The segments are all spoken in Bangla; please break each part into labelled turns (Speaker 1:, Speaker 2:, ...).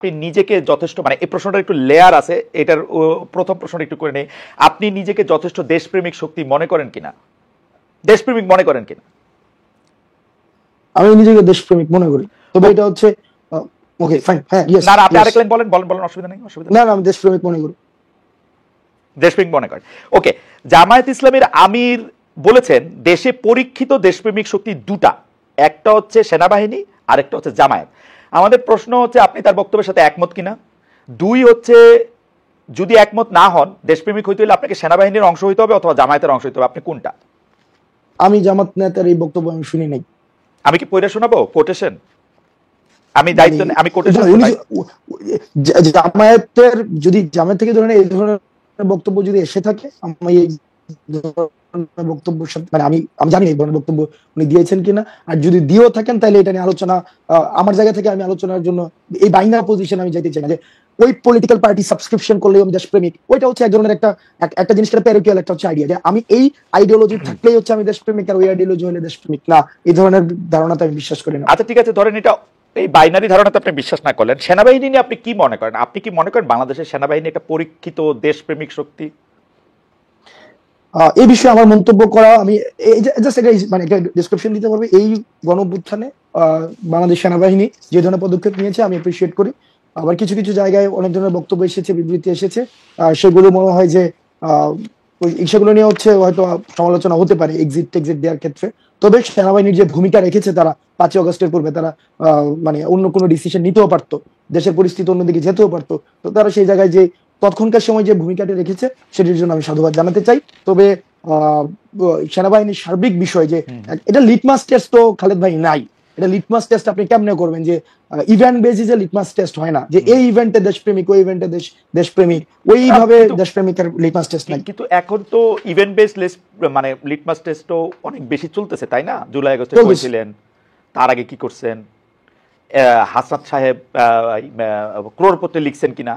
Speaker 1: আপনি নিজেকে যথেষ্ট, মানে এই প্রশ্নটা একটু লেয়ার আছে, এটার প্রথম প্রশ্নটা একটু করে নেই। আপনি নিজেকে যথেষ্ট দেশপ্রেমিক শক্তি মনে করেন কিনা, দেশপ্রেমিক মনে করেন কিনা?
Speaker 2: আমি নিজেকে দেশপ্রেমিক মনে করি, তবে এটা হচ্ছে ওকে ফাইন, হ্যাঁ ইয়েস।
Speaker 1: না আপনি আরেক লাইন বলেন, বলেন বলেন, অসুবিধা নেই, অসুবিধা
Speaker 2: না আমি দেশপ্রেমিক মনে করি।
Speaker 1: দেশপ্রেমিক মনে করেন, ওকে। জামায়াত ইসলামের আমির বলেছেন দেশে পরীক্ষিত দেশপ্রেমিক শক্তি দুটা, একটা হচ্ছে সেনাবাহিনী আর একটা হচ্ছে জামায়াত। আমাদের প্রশ্ন হচ্ছে আপনি তার বক্তব্যের সাথে একমত কিনা। দুই হচ্ছে যদি একমত না হন, দেশপ্রেমিক হইতে হলে আপনাকে সেনাবাহিনীর অংশ হইতে হবে অথবা জামায়াতের অংশ হইতে হবে, আপনি কোনটা?
Speaker 2: আমি জামাত নেতার এই বক্তব্য আমি শুনি নাই।
Speaker 1: আমি কি পড়ে শোনাবো কোটেশন? আমি দায়িত্ব, আমি কোটেশন
Speaker 2: জামায়াতের, যদি জামায়াত থেকে ধরেন এই ধরনের বক্তব্য যদি এসে থাকে, আমি এই বক্তব্যের সাথে মানে আমি জানি এই ধরনের বক্তব্য উনি দিয়েছেন কিনা, আর যদি দিয়েও থাকেন তাহলে এটা নিয়ে আলোচনা, আমার জায়গা থেকে আমি আলোচনার জন্য এই বাইনারি পজিশন আমি যাইতে চাই না যে ওই পলিটিক্যাল পার্টি সাবস্ক্রিপশন করলেই আমি দেশপ্রেমিক। ওইটা হচ্ছে এক ধরনের একটা জিনিসটা প্যারিকুয়াল একটা হচ্ছে আইডিয়া, যে আমি এই আইডিওলজি থাকলেই হচ্ছে আমি দেশপ্রেমিক, আর ওই আইডিওলজি হলে দেশপ্রেমিক না, এই ধরনের ধারণাতে আমি বিশ্বাস করি না।
Speaker 1: আচ্ছা ঠিক আছে, ধরেন এটা এই বাইনারি ধারণাতে আপনি বিশ্বাস না করলেন, সেনাবাহিনী নিয়ে আপনি কি মনে করেন? আপনি কি মনে করেন বাংলাদেশের সেনাবাহিনী একটা পরীক্ষিত দেশপ্রেমিক শক্তি?
Speaker 2: এই বিষয়ে আমার মন্তব্য করা, আমি জাস্ট এটা মানে একটা ডেসক্রিপশন দিতে পারবো। এই গণঅভ্যুত্থানে বাংলাদেশ সেনাবাহিনী যে ধরনের পদক্ষেপ নিয়েছে আমি অ্যাপ্রিসিয়েট করি। আবার কিছু কিছু জায়গায় অনেক ধরনের বক্তব্য এসেছে, বিবৃতি এসেছে, সেগুলো মনে হয় যে সেগুলো নিয়ে হচ্ছে হয়তো সমালোচনা হতে পারে এক্সিট দেওয়ার ক্ষেত্রে। তবে সেনাবাহিনীর যে ভূমিকা রেখেছে তারা 5ই আগস্টের পূর্বে, তারা মানে অন্য কোনো ডিসিশন নিতেও পারতো, দেশের পরিস্থিতি অন্যদিকে যেতেও পারতো, তো তারা সেই জায়গায় যে তৎক্ষণকার সময় যে ভূমিকাটি রেখেছে সেটির জন্য আমি সাধুবাদ জানাতে চাই। তবে সেনাবাহিনীর সার্বিক বিষয় যে এটা লিটমাস টেস্ট তো খালেদ ভাই নাই, এটা লিটমাস টেস্ট আপনি কেমনে করবেন যে ইভেন্ট বেসিসে লিটমাস টেস্ট হয় না, যে এই ইভেন্টে দেশপ্রেমিক, ওই ইভেন্টে দেশপ্রেমিক, ওইভাবে দেশপ্রেমিকের লিটমাস টেস্ট নাই।
Speaker 1: কিন্তু এখন তো ইভেন্ট বেস মানে লিটমাস টেস্টও অনেক বেশি চলতেছে, তাই না? জুলাই আগস্টে করেছিলেন, তার আগে কি করছেন, হাসনাত সাহেব ক্রোড়পত্রে লিখছেন কিনা,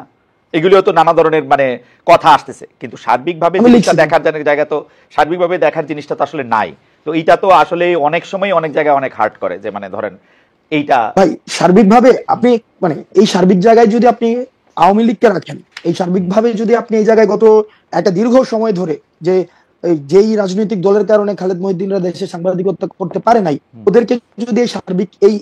Speaker 1: এগুলিও তো নানা ধরনের মানে কথা আসতেছে, কিন্তু সার্বিকভাবে জিনিসটা দেখার জায়গা তো, সার্বিকভাবে দেখার জিনিসটা তো আসলে নাই। তো এইটা তো আসলে অনেক সময় অনেক জায়গায় অনেক হার্ট করে, যে মানে ধরেন এইটা
Speaker 2: ভাই সার্বিকভাবে আপনি মানে এই সার্বিক জায়গায় যদি আপনি আওয়ামী লীগকে রাখেন, এই সার্বিকভাবে যদি আপনি এই জায়গায় গত একটা দীর্ঘ সময় ধরে যে যেই রাজনৈতিক দলের কারণে খালেদ মহিউদ্দিনরা দেশে সাংবাদিকতা করতে পারে নাই, ওদেরকে যদি এই সার্বিক এই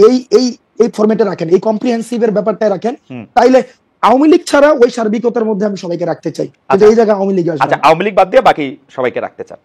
Speaker 2: এই এই এই ফরম্যাটে রাখেন, এই কম্প্রিহেন্সিভের ব্যাপারটা রাখেন, তাইলে আওয়ামী লীগ ছাড়া ওই সার্বিকতার মধ্যে আমি সবাইকে রাখতে চাই। এই জায়গায় আওয়ামী লীগ,
Speaker 1: আচ্ছা আওয়ামী লীগ বাদ দিয়ে বাকি সবাইকে রাখতে চান।